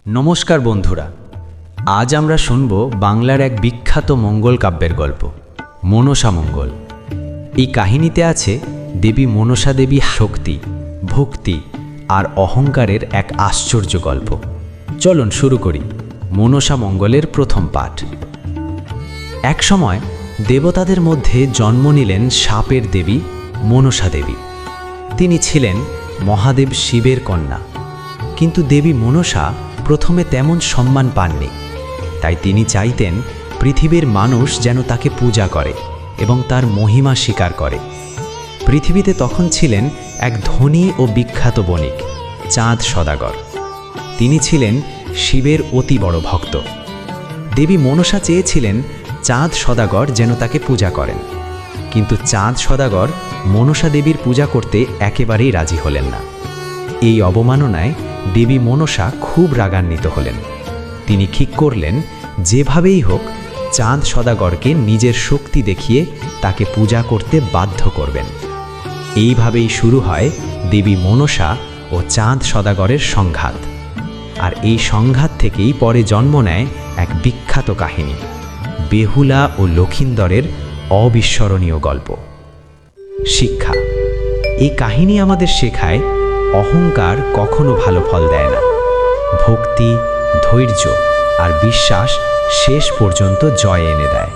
নমস্কার বন্ধুরা, আজ আমরা শুনব বাংলার এক বিখ্যাত মঙ্গল কাব্যের গল্প মনসা মঙ্গল। এই কাহিনীতে আছে দেবী মনসা দেবী শক্তি, ভক্তি আর অহংকারের এক আশ্চর্য গল্প। চলুন শুরু করি মনসা মঙ্গলের প্রথম পাঠ। এক সময় দেবতাদের মধ্যে জন্ম নিলেন সাপের দেবী মনসা দেবী। তিনি ছিলেন মহাদেব শিবের কন্যা। কিন্তু দেবী মনসা প্রথমে তেমন সম্মান পাননি। তাই তিনি চাইতেন পৃথিবীর মানুষ যেন তাকে পূজা করে এবং তার মহিমা স্বীকার করে। পৃথিবীতে তখন ছিলেন এক ধনী ও বিখ্যাত বণিক, চাঁদ সদাগর। তিনি ছিলেন শিবের অতি বড় ভক্ত। দেবী মনসা চেয়েছিলেন চাঁদ সদাগর যেন তাকে পূজা করেন, কিন্তু চাঁদ সদাগর মনসা দেবীর পূজা করতে একেবারেই রাজি হলেন না। এই অবমাননায় দেবী মনসা খুব রাগান্বিত হলেন। তিনি ঠিক করলেন যেভাবেই হোক চাঁদ সদাগরকে নিজের শক্তি দেখিয়ে তাকে পূজা করতে বাধ্য করবেন। এইভাবেই শুরু হয় দেবী মনসা ও চাঁদ সদাগরের সংঘাত। আর এই সংঘাত থেকেই পরে জন্ম নেয় এক বিখ্যাত কাহিনী, বেহুলা ও লক্ষিন্দরের অবিস্মরণীয় গল্প। শিক্ষা: এই কাহিনী আমাদের শেখায় অহংকার কখনো ভালো ফল দেয় না। ভক্তি, ধৈর্য আর বিশ্বাস শেষ পর্যন্ত জয় এনে দেয়।